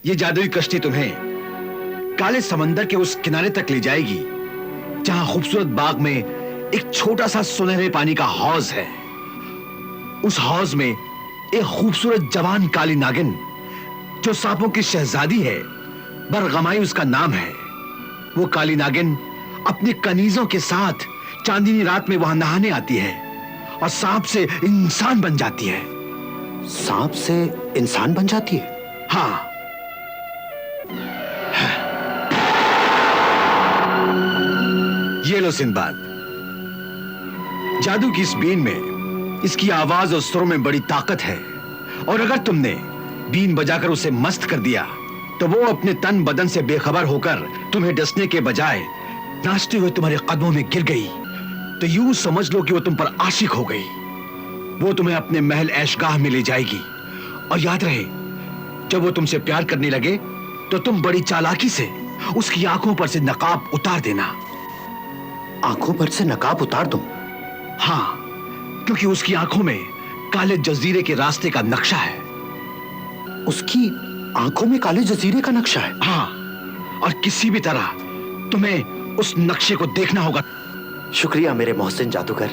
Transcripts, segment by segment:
ये जादुई कश्ती तुम्हें काले समंदर के उस किनारे तक ले जाएगी जहां खूबसूरत बाग में एक छोटा सा सुनहरे पानी का हौज है। उस हौज में एक खूबसूरत जवान काली नागिन जो सांपों की शहजादी है, बरगमाई उसका नाम है। वो काली नागिन अपने कनीजों के साथ चांदनी रात में वहां नहाने आती है और सांप से इंसान बन जाती है। सांप से इंसान बन जाती है? हाँ। ये लो सिंदबाद, जादू की इस बीन में, इसकी आवाज और सुरों में बड़ी ताकत है और अगर तुमने बीन बजाकर उसे मस्त कर दिया तो वो अपने तन बदन से बेखबर होकर तुम्हें डसने के बजाय नाचते हुए तुम्हारे कदमों में गिर गई तो यूं समझ लो कि वो तुम पर आशिक हो गई। वो तुम्हें अपने महल ऐशगाह में ले जाएगी और याद रहे, जब वो तुमसे प्यार करने लगे तो तुम बड़ी चालाकी से उसकी आंखों पर से नकाब उतार देना। आंखों पर से नकाब उतार दूं? हाँ, क्योंकि उसकी आंखों में काले जजीरे के रास्ते का नक्शा है। उसकी आंखों में काले जजीरे का नक्शा है? हाँ, और किसी भी तरह तुम्हें उस नक्शे को देखना होगा। शुक्रिया मेरे मोहसिन जादूगर,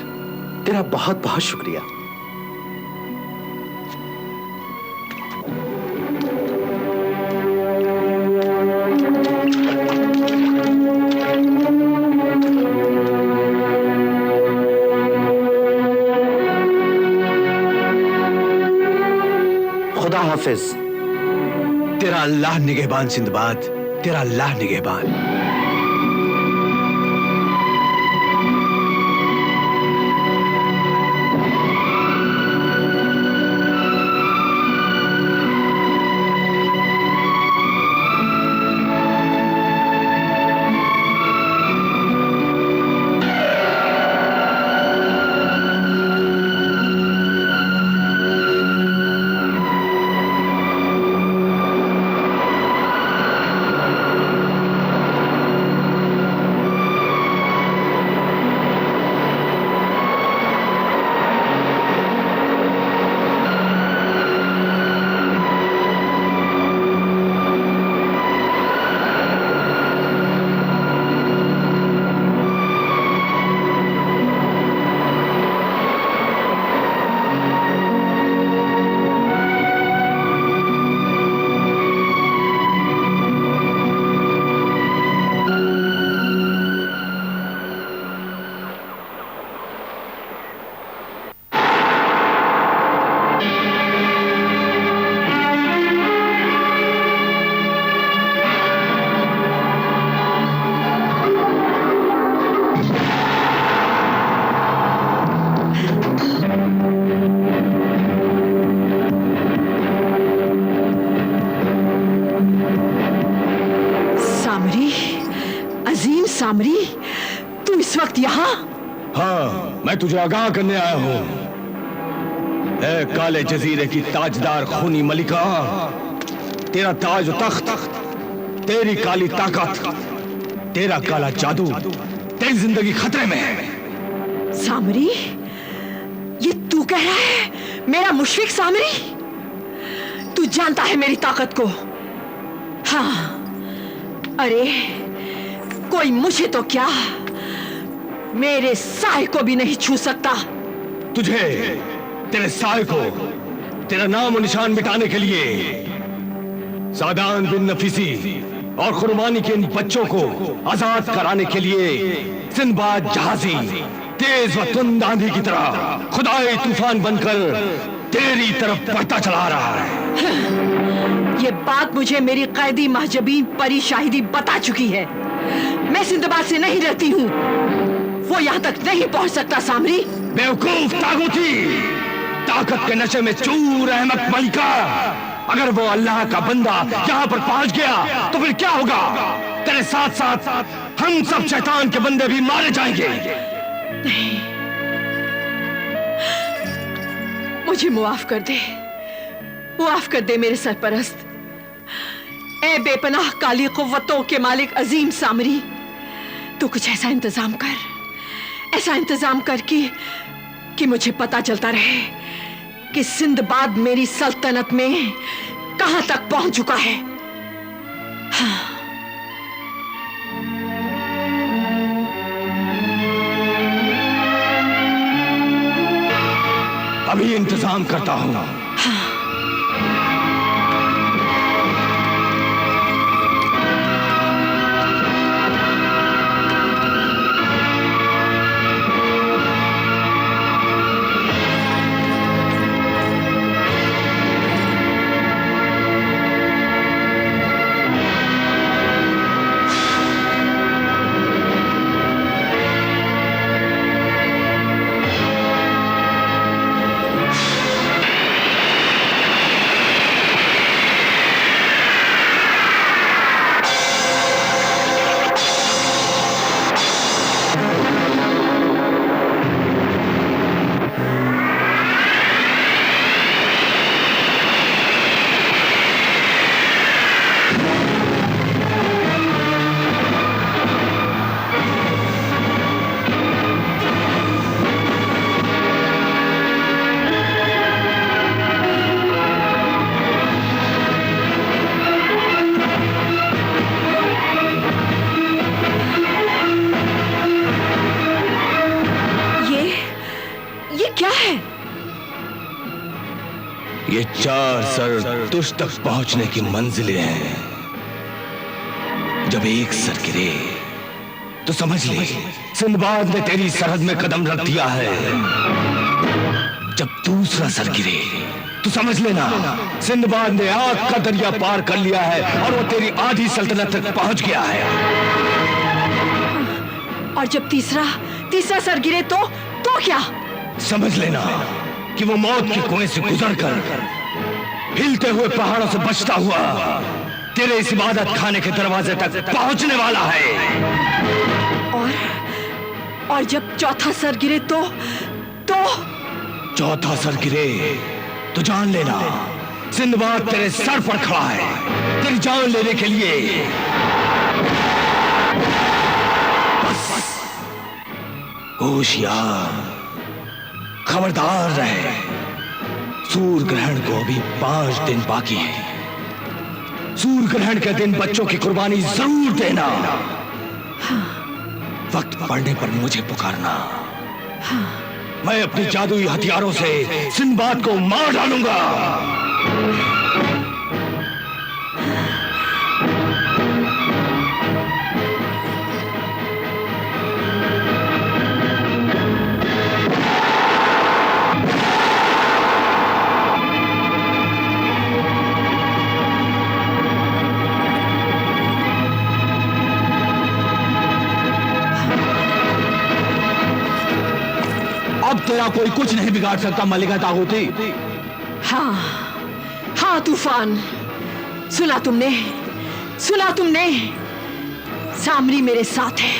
तेरा बहुत बहुत शुक्रिया। खुदा हाफिज। तेरा अल्लाह निगहबान सिंदबाद, तेरा अल्लाह निगहबान। सामरी, तू इस वक्त यहाँ? हाँ, मैं तुझे आगाह करने आया हूँ। ए काले जजीरे की ताजदार खूनी मलिका, तेरा ताज और तख्त, तेरी काली ताकत, तेरा काला जादू, तेरी जिंदगी खतरे में है। सामरी, ये तू कह रहा है? मेरा मुशफिक सामरी? तू जानता है मेरी ताकत को? हाँ, अरे कोई मुझे तो क्या, मेरे साए को भी नहीं छू सकता। तुझे, तेरे साए को, तेरा नाम और निशान मिटाने के लिए सादान बिन नफीसी और कुर्बानी के इन बच्चों को आजाद कराने के लिए सिंदबाद जहाजी तेज व तुंद आंधी की तरह खुदाई तूफान बनकर तेरी तरफ बढ़ता चला रहा है। ये बात मुझे मेरी कैदी महजबीन परी शाहिदी बता चुकी है। मैं सिंदबाद से नहीं रहती हूँ, वो यहाँ तक नहीं पहुँच सकता। सामरी, बेवकूफ तागुती, ताकत के नशे में चूर अहमक मलिका, अगर वो अल्लाह का बंदा यहाँ पर पहुँच गया तो फिर क्या होगा? तेरे साथ साथ हम सब शैतान के बंदे भी मारे जाएंगे। नहीं, मुझे मुआफ कर दे, मुआफ कर दे मेरे सरपरस्त। ए बेपनाह काली कुव्वतों के मालिक अजीम सामरी, तू कुछ ऐसा इंतजाम कर, ऐसा इंतजाम कर कि मुझे पता चलता रहे कि सिंदबाद मेरी सल्तनत में कहां तक पहुंच चुका है। अभी इंतजाम करता हूं। ये 4 सर तुझ तक पहुंचने की मंजिलें हैं। जब एक सर गिरे तो समझ ले सिंदबाद ने तेरी सरहद में कदम रख दिया है। जब दूसरा सर गिरे तो समझ लेना सिंदबाद ने आग का दरिया पार कर लिया है और वो तेरी आधी सल्तनत तक पहुंच गया है। और जब तीसरा सर गिरे तो क्या? समझ लेना कि वो मौत के कुएं से गुजरकर हिलते हुए पहाड़ों से बचता हुआ तेरे इस इबादत खाने के दरवाजे तक पहुंचने वाला है। और जब चौथा सर गिरे तो चौथा सर गिरे तो जान लेना सिंदबाद तेरे सर पर खड़ा है तेरी जान लेने के लिए। बस होशियार खबरदार रहे। सूर्य ग्रहण को अभी 5 दिन बाकी है। सूर्य ग्रहण के दिन बच्चों की कुर्बानी जरूर देना। वक्त पड़ने पर मुझे पुकारना। मैं अपने जादुई हथियारों से सिंदबाद को मार डालूंगा। अब तेरा कोई कुछ नहीं बिगाड़ सकता मल्लिका तागुती। हाँ तूफान, सुना तुमने? सामरी मेरे साथ है,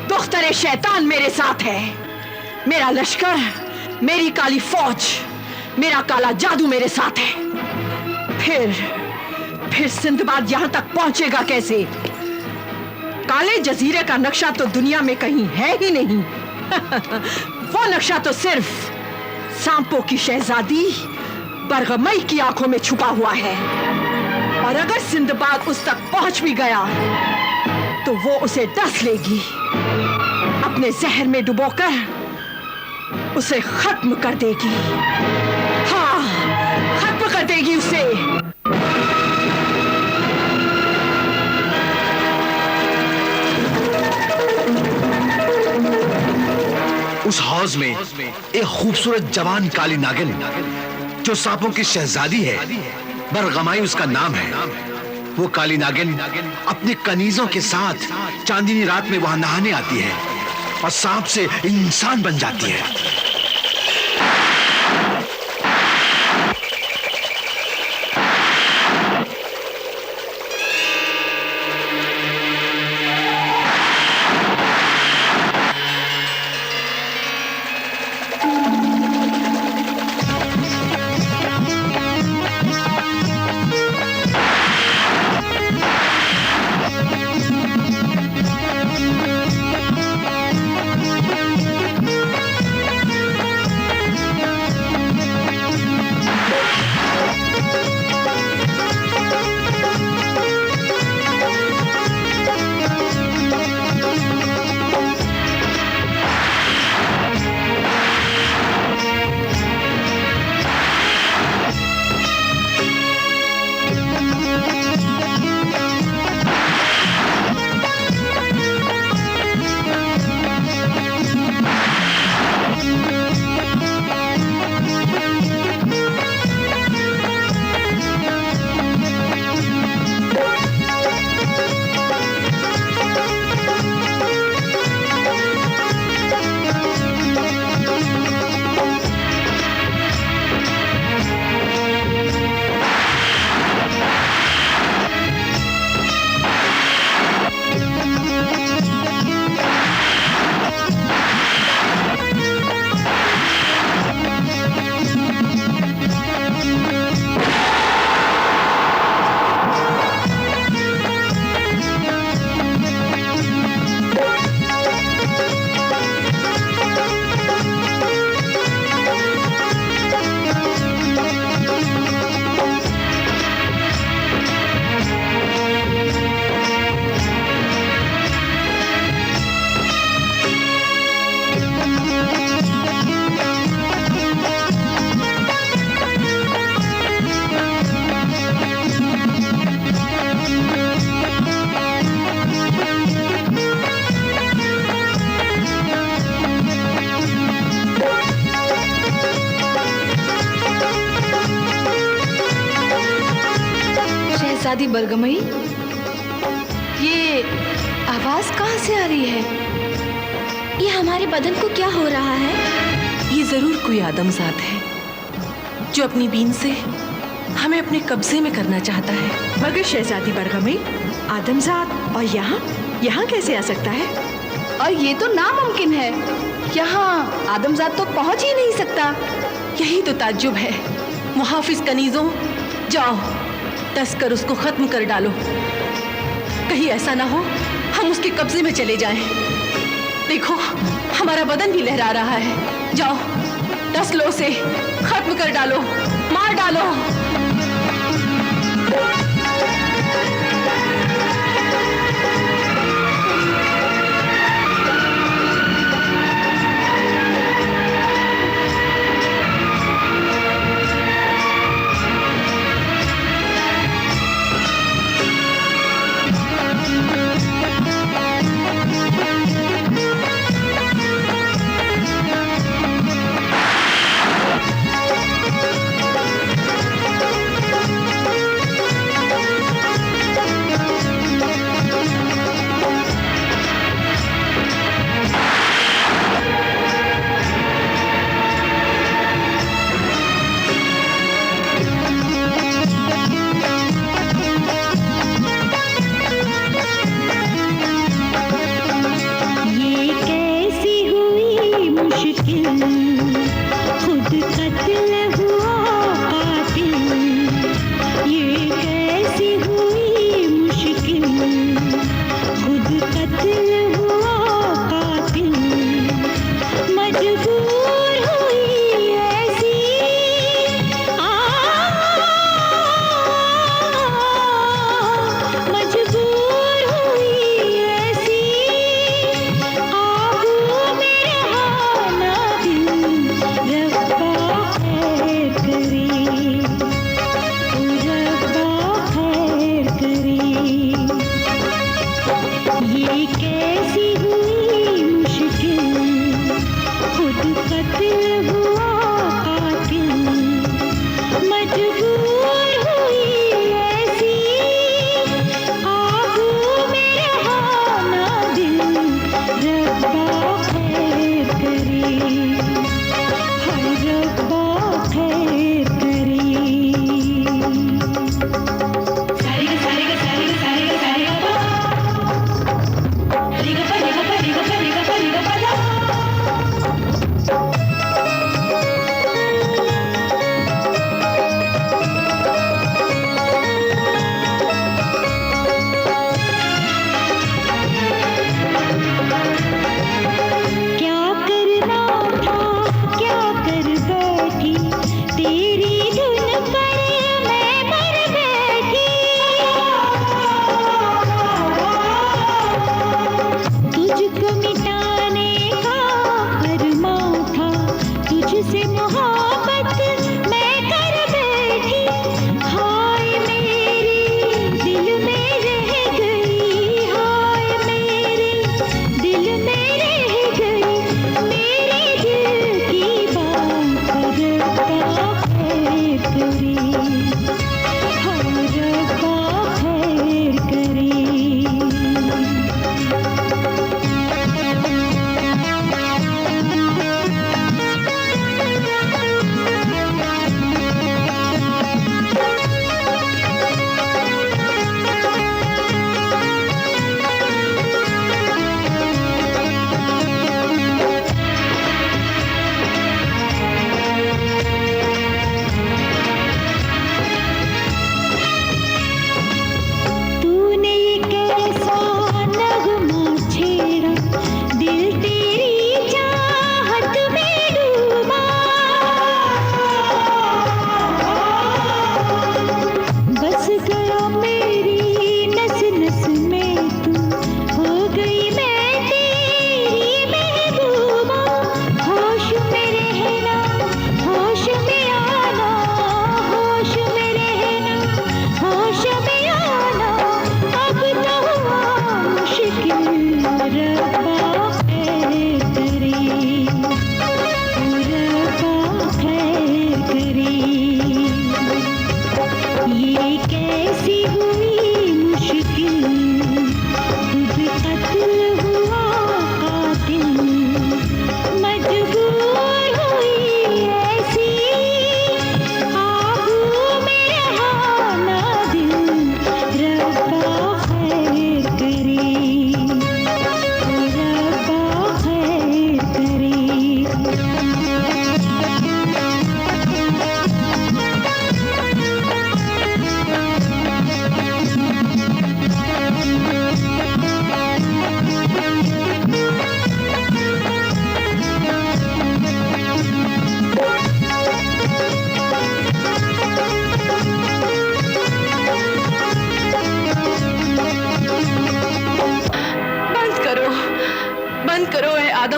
दुख्तर शैतान मेरे साथ है। मेरा लश्कर, मेरी काली फौज, मेरा काला जादू मेरे साथ है। फिर सिंदबाद यहां तक पहुंचेगा कैसे? काले जजीरे का नक्शा तो दुनिया में कहीं है ही नहीं। वो नक्शा तो सिर्फ सांपों की शहजादी बरगमई की आंखों में छुपा हुआ है। और अगर सिंदबाद उस तक पहुंच भी गया तो वो उसे डस लेगी, अपने जहर में डुबोकर उसे खत्म कर देगी। हाँ, खत्म कर देगी उसे। उस हौज में एक खूबसूरत जवान काली नागिन जो सांपों की शहजादी है, बरगमाई उसका नाम है। वो काली नागिन अपने कनीजों के साथ चांदनी रात में वहां नहाने आती है और सांप से इंसान बन जाती है। शहजादी बरगमई, ये आवाज कहाँ से आ रही है? ये हमारे बदन को क्या हो रहा है? ये जरूर कोई आदमजात है जो अपनी बीन से हमें अपने कब्जे में करना चाहता है। मगर शहजादी बरगमई, आदमजात और यहाँ कैसे आ सकता है? और ये तो नामुमकिन है, यहाँ आदमजात तो पहुंच ही नहीं सकता। यही तो ताज्जुब है। मुहाफिज कनीजों, जाओ तस्कर उसको खत्म कर डालो। कहीं ऐसा ना हो हम उसके कब्जे में चले जाएं। देखो हमारा बदन भी लहरा रहा है। जाओ 10 लो से खत्म कर डालो, मार डालो।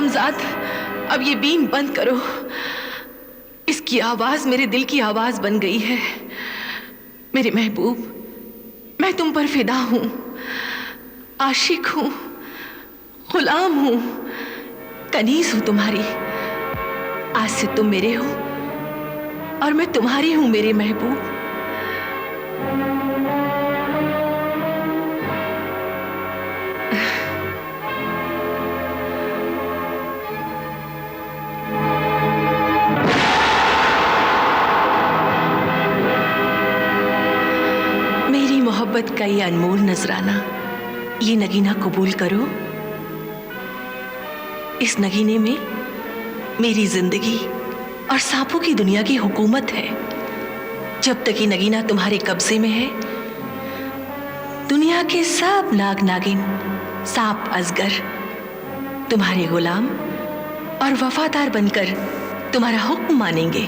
आदमजाद, अब ये बीन बंद करो। इसकी आवाज मेरे दिल की आवाज बन गई है। मेरे महबूब, मैं तुम पर फिदा हूं, आशिक हूं, गुलाम हूं, कनीज हूं तुम्हारी। आज से तुम मेरे हो और मैं तुम्हारी हूं मेरे महबूब। मेरी मोहब्बत का ये अनमोल नजराना, ये नगीना कबूल करो। इस नगीने में मेरी जिंदगी और सांपों की दुनिया की हुकूमत है। जब तक ये नगीना तुम्हारे कब्जे में है, दुनिया के सब नाग नागिन, सांप अजगर तुम्हारे गुलाम और वफादार बनकर तुम्हारा हुक्म मानेंगे।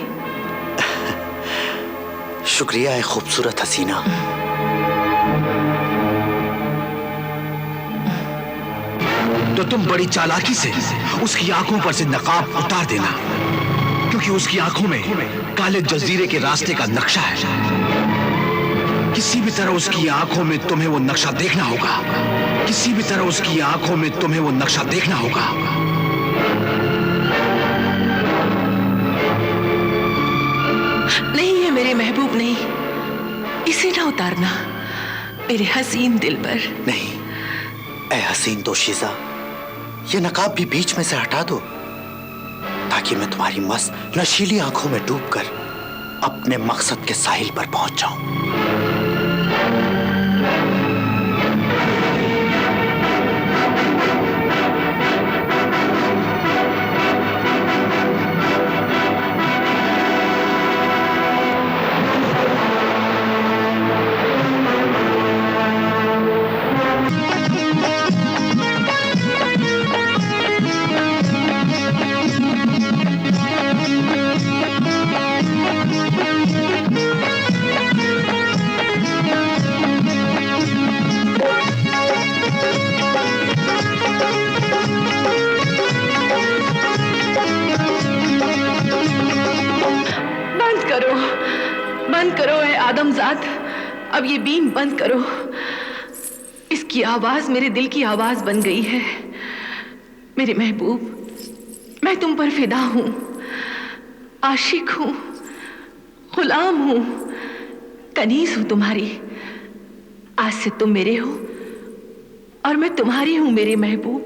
शुक्रिया है खूबसूरत हसीना। तो तुम बड़ी चालाकी से उसकी आंखों पर से नकाब उतार देना, क्योंकि उसकी आंखों में काले जजीरे के रास्ते का नक्शा है। किसी भी तरह उसकी आंखों में तुम्हें वो नक्शा देखना होगा। किसी भी तरह उसकी आंखों में तुम्हें वो नक्शा देखना होगा। नहीं है मेरे महबूब, नहीं, इसे ना उतारना मेरे हसीन दिल पर। नहीं, ए हसीन दोशीज़ा, ये नकाब भी बीच में से हटा दो, ताकि मैं तुम्हारी मस्त नशीली आंखों में डूबकर अपने मकसद के साहिल पर पहुंच जाऊं। बंद करो ए आदमजाद, अब ये बीन बंद करो। इसकी आवाज मेरे दिल की आवाज बन गई है। मेरे महबूब, मैं तुम पर फिदा हूं, आशिक हूं, गुलाम हूं, कनीज हूं तुम्हारी। आज से तुम मेरे हो और मैं तुम्हारी हूं मेरे महबूब।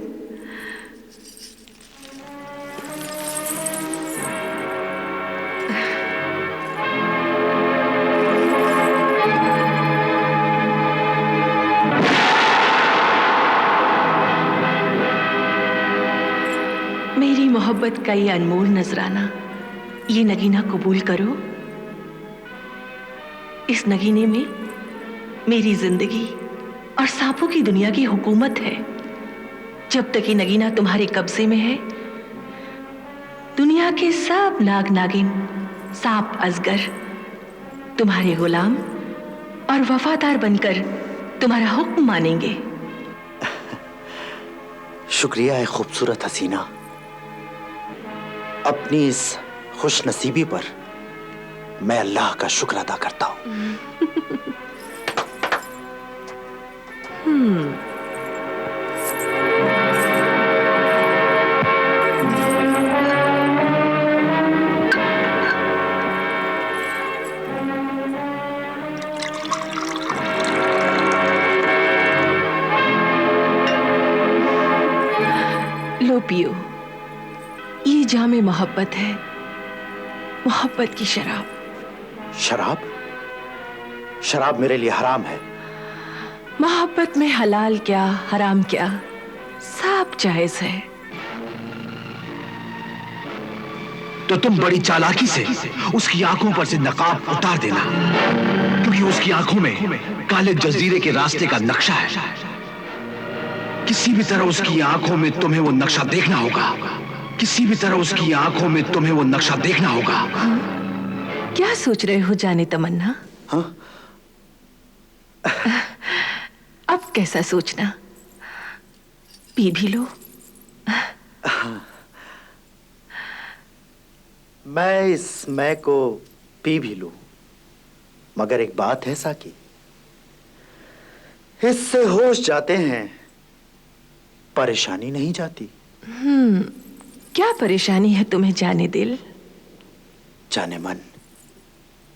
मेरी मोहब्बत का ये अनमोल नजराना, ये नगीना कबूल करो। इस नगीने में मेरी जिंदगी और सांपों की दुनिया की हुकूमत है। जब तक ये नगीना तुम्हारे कब्जे में है, दुनिया के सब नाग नागिन, सांप अजगर तुम्हारे गुलाम और वफादार बनकर तुम्हारा हुक्म मानेंगे। शुक्रिया है खूबसूरत हसीना। अपनी इस खुश नसीबी पर मैं अल्लाह का शुक्र अदा करता हूं। लो पियो, ये जामे मोहब्बत है, मोहब्बत की शराब। शराब? शराब मेरे लिए हराम है। मोहब्बत में हलाल क्या हराम क्या, सब जायज है। तो तुम बड़ी चालाकी से उसकी आंखों पर से नकाब उतार देना, क्योंकि उसकी आंखों में काले जजीरे के रास्ते का नक्शा है। किसी भी तरह उसकी आंखों में तुम्हें वो नक्शा देखना होगा। किसी भी तरह उसकी आंखों में तुम्हें वो नक्शा देखना होगा। क्या सोच रहे हो जाने तमन्ना? हाँ? अब कैसा सोचना, पी भी लो। मैं इस मैं को पी भी लूं, मगर एक बात है साकी, इससे होश जाते हैं, परेशानी नहीं जाती। क्या परेशानी है तुम्हें जाने दिल? जाने मन,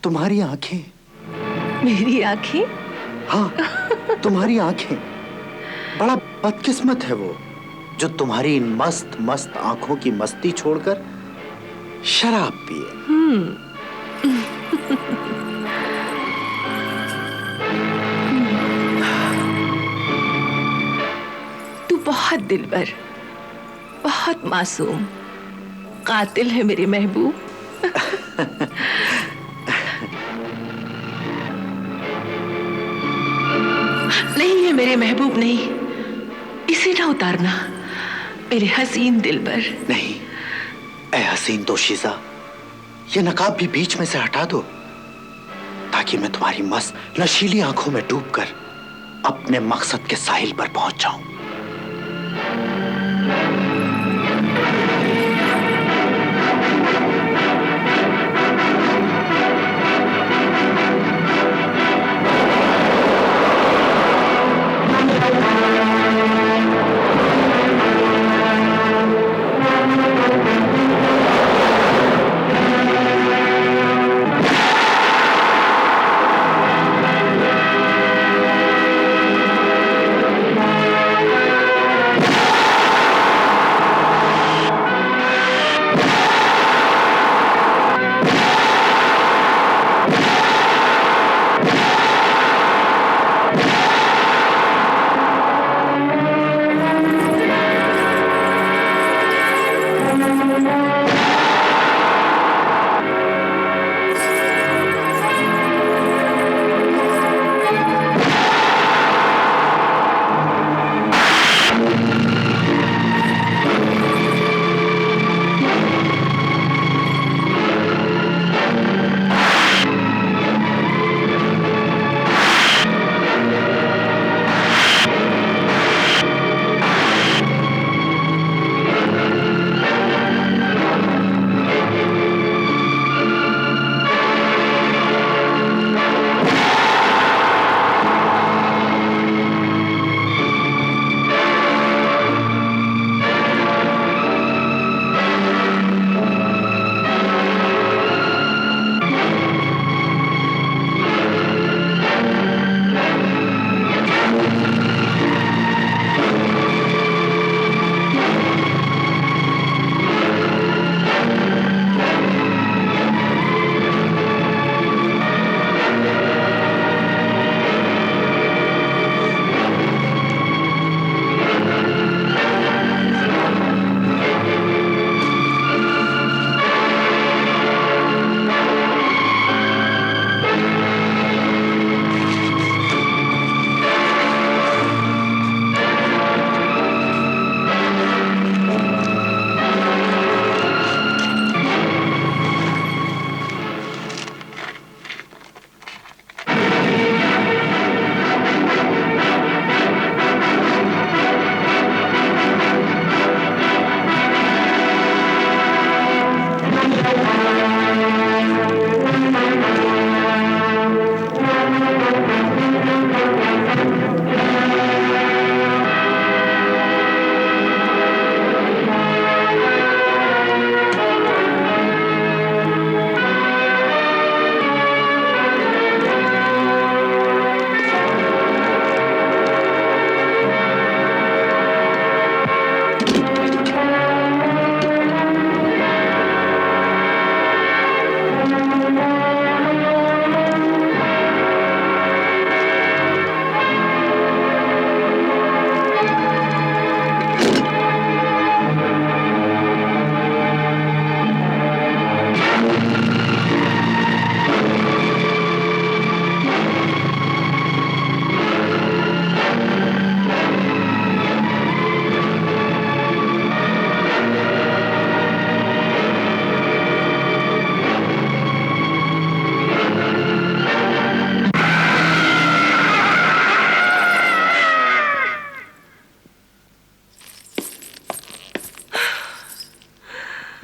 तुम्हारी आंखें। मेरी आंखें? हाँ, तुम्हारी आंखें। बड़ा बदकिस्मत है वो जो तुम्हारी इन मस्त मस्त आंखों की मस्ती छोड़कर शराब पिए। तू बहुत दिलबर, बहुत मासूम, कातिल है मेरे महबूब। नहीं है मेरे महबूब, नहीं, इसे ना उतारना मेरे हसीन दिलबर। नहीं, ऐ हसीन दोशीज़ा, ये नकाब भी बीच में से हटा दो, ताकि मैं तुम्हारी मस्त नशीली आंखों में डूबकर अपने मकसद के साहिल पर पहुंच जाऊं।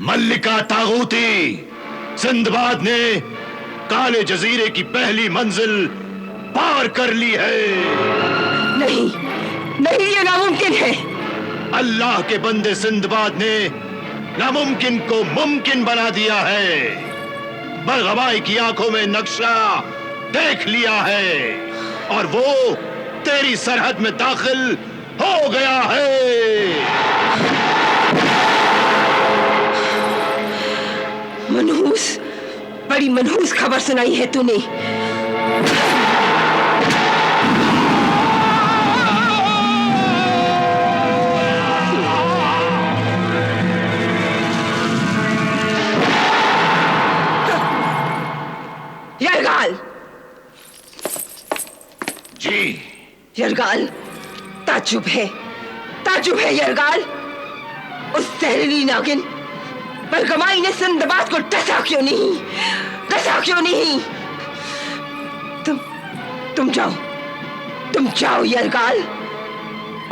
मल्लिका तागूती, सिंदबाद ने काले जजीरे की पहली मंजिल पार कर ली है। नहीं, नहीं, ये नामुमकिन है। अल्लाह के बंदे सिंदबाद ने नामुमकिन को मुमकिन बना दिया है। बरगमाई की आंखों में नक्शा देख लिया है और वो तेरी सरहद में दाखिल हो गया है। मनहूस, बड़ी मनहूस खबर सुनाई है तूने। यरगाल, जी यरगाल, ताजुब है, ताजुब है यरगाल। उस जहरीली नागिन बरगमाई ने सिंदबाद को डसा क्यों नहीं, डसा क्यों नहीं? तुम जाओ यरगाल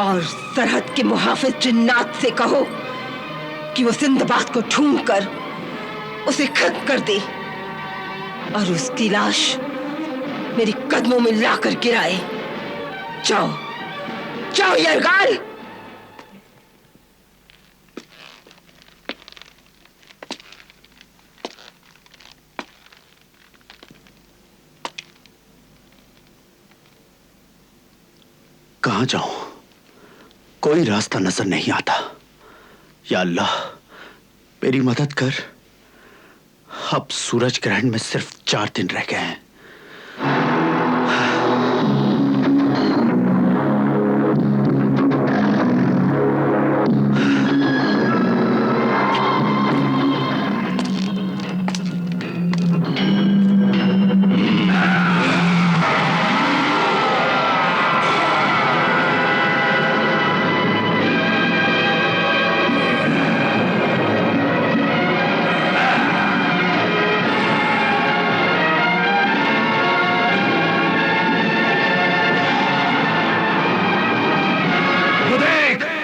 और सरहद के मुहाफिज जिन्नात से कहो कि वो सिंदबाद को ढूंढ कर उसे खत्म कर दे और उसकी लाश मेरे कदमों में लाकर गिराए। जाओ, जाओ यरगाल। कहां जाऊं? कोई रास्ता नजर नहीं आता। या अल्लाह, मेरी मदद कर। अब सूरज ग्रहण में सिर्फ 4 दिन रह गए हैं।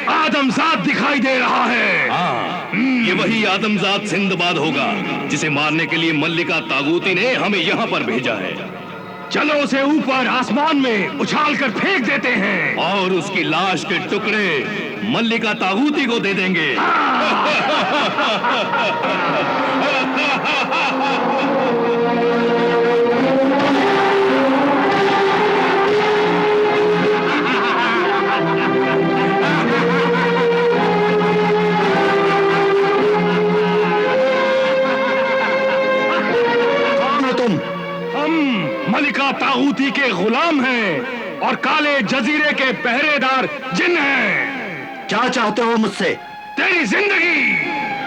आदमजात दिखाई दे रहा है। हाँ, ये वही आदमजात सिंदबाद होगा जिसे मारने के लिए मल्लिका तागूती ने हमें यहाँ पर भेजा है। चलो उसे ऊपर आसमान में उछाल कर फेंक देते हैं और उसकी लाश के टुकड़े मल्लिका तागूती को दे देंगे। मलिका तागूती के गुलाम हैं और काले जजीरे के पहरेदार जिन हैं। क्या चाहते हो मुझसे? तेरी जिंदगी।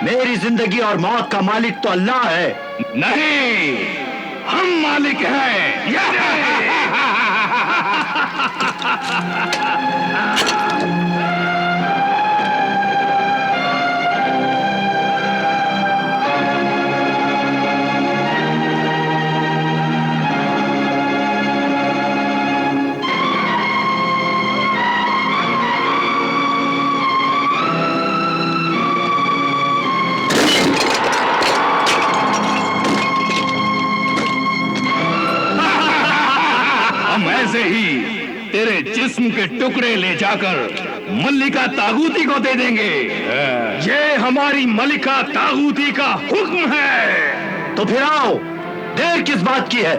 मेरी जिंदगी और मौत का मालिक तो अल्लाह है। नहीं, हम मालिक हैं। ऐसे ही तेरे जिस्म के टुकड़े ले जाकर मल्लिका तागूती को दे देंगे। ये हमारी मल्लिका तागूती का हुक्म है। तो फिर आओ, देर किस बात की है?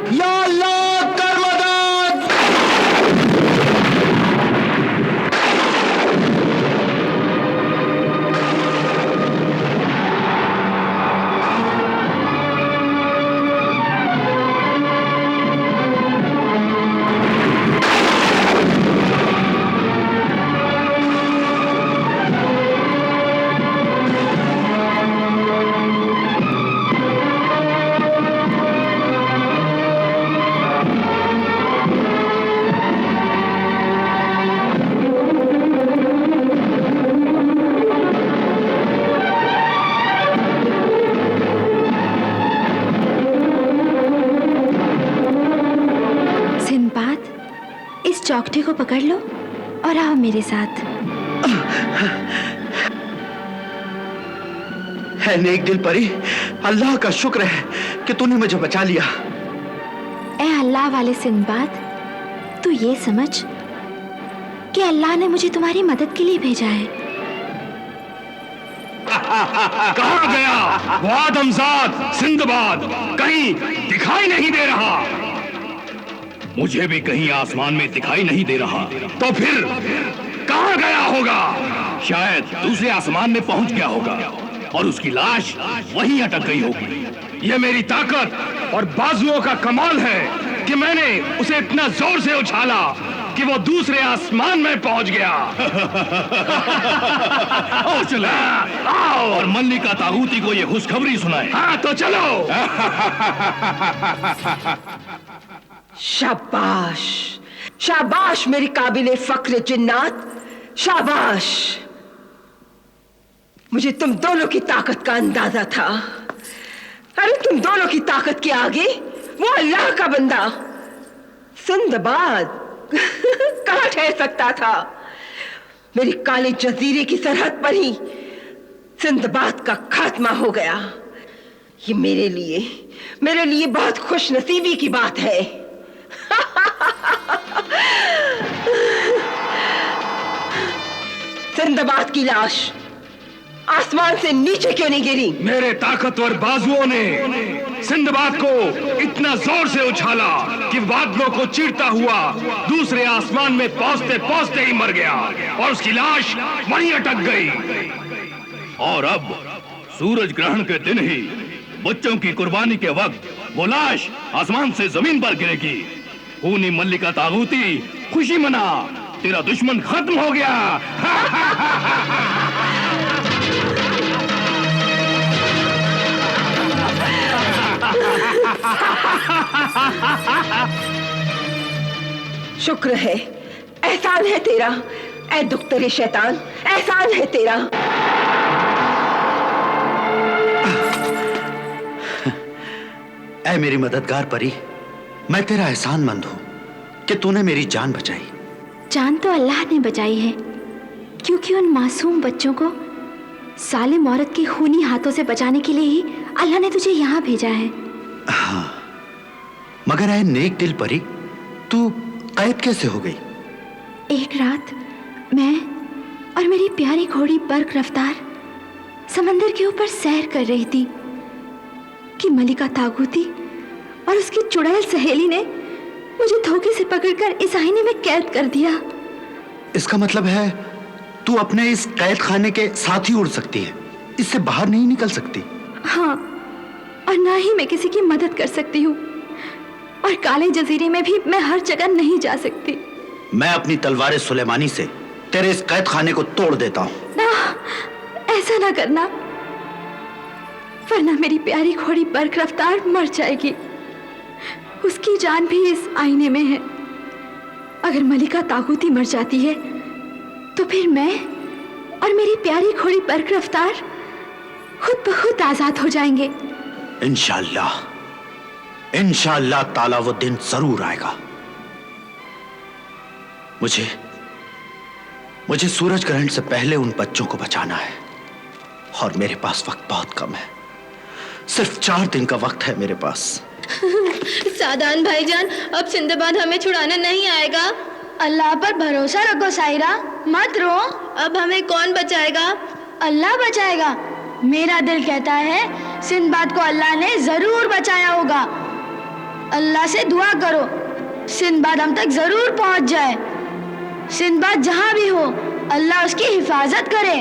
या डॉक्टर को पकड़ लो और आओ मेरे साथ। है नेक दिल परी, अल्लाह का शुक्र है कि तूने मुझे बचा लिया। ए अल्लाह वाले सिंदबाद, तू ये समझ कि अल्लाह ने मुझे तुम्हारी मदद के लिए भेजा है। कहाँ गया वो आदमजाद सिंदबाद? कहीं दिखाई नहीं दे रहा। मुझे भी कहीं आसमान में दिखाई नहीं दे रहा। तो फिर कहाँ गया होगा? शायद दूसरे आसमान में पहुंच गया होगा और उसकी लाश वहीं अटक गई होगी। ये मेरी ताकत और बाजुओं का कमाल है कि मैंने उसे इतना जोर से उछाला कि वो दूसरे आसमान में पहुंच गया। आओ चलो, आओ और मल्लिका तागूती को ये खुशखबरी सुनाए। हाँ तो चलो। शाबाश, शाबाश मेरी काबिले फक्र जिन्नात, शाबाश। मुझे तुम दोनों की ताकत का अंदाजा था। अरे तुम दोनों की ताकत के आगे वो अल्लाह का बंदा सिंदबाद कहाँ ठहर सकता था? मेरी काले जजीरे की सरहद पर ही सिंदबाद का खात्मा हो गया। ये मेरे लिए बहुत खुश नसीबी की बात है। सिंदबाद की लाश आसमान से नीचे क्यों नहीं गिरी? मेरे ताकतवर बाजुओं ने सिंदबाद को इतना जोर से उछाला कि बादलों को चीरता हुआ दूसरे आसमान में पहुंचते पहुंचते ही मर गया और उसकी लाश वहीं अटक गई। और अब सूरज ग्रहण के दिन ही बच्चों की कुर्बानी के वक्त वो लाश आसमान से जमीन पर गिरेगी। खूनी मल्लिका तागूती, खुशी मना, तेरा दुश्मन खत्म हो गया। शुक्र है, एहसान है तेरा, ऐ दुख्तरे शैतान, एहसान है तेरा। ऐ मेरी मददगार परी, मैं तेरा एहसानमंद हूं कि तूने मेरी जान बचाई। जान तो अल्लाह ने बचाई है, क्योंकि उन मासूम बच्चों को सालिम औरत के खूनी हाथों से बचाने के लिए ही अल्लाह ने तुझे यहाँ भेजा है। हाँ, मगर ऐ नेक दिल परी, तू कैद कैसे हो गई? एक रात मैं और मेरी प्यारी घोड़ी बर्क रफ्तार समंदर के ऊपर सैर कर रही थी कि मल्लिका तागूती और उसकी चुड़ैल सहेली ने मुझे धोखे से पकड़कर इस आईने में कैद कर दिया। इसका मतलब है तू अपने इस कैद खाने के साथ ही उड़ सकती है, इससे बाहर नहीं निकल सकती। हाँ, और ना ही मैं किसी की मदद कर सकती हूँ, और काले जजीरे में भी मैं हर जगह नहीं जा सकती। मैं अपनी तलवार सुलेमानी से तेरे इस कैद खाने को तोड़ देता हूँ। ना, ऐसा ना करना, वरना मेरी प्यारी घोड़ी बर्क रफ्तार मर जाएगी। उसकी जान भी इस आईने में है। अगर मल्लिका तागूती मर जाती है तो फिर मैं और मेरी प्यारी घोड़ी बर्क रफ्तार खुद ब खुद आजाद हो जाएंगे। इंशाअल्लाह, इंशाअल्लाह ताला वो दिन जरूर आएगा। मुझे सूरज ग्रहण से पहले उन बच्चों को बचाना है और मेरे पास वक्त बहुत कम है। सिर्फ 4 दिन का वक्त है मेरे पास। सादान भाईजान, अब सिंदबाद हमें छुड़ाने नहीं आएगा। अल्लाह पर भरोसा रखो सायरा, मत रो। अब हमें कौन बचाएगा? अल्लाह बचाएगा। मेरा दिल कहता है सिंदबाद को अल्लाह ने जरूर बचाया होगा। अल्लाह से दुआ करो सिंदबाद हम तक जरूर पहुंच जाए। सिंदबाद जहां भी हो अल्लाह उसकी हिफाजत करे।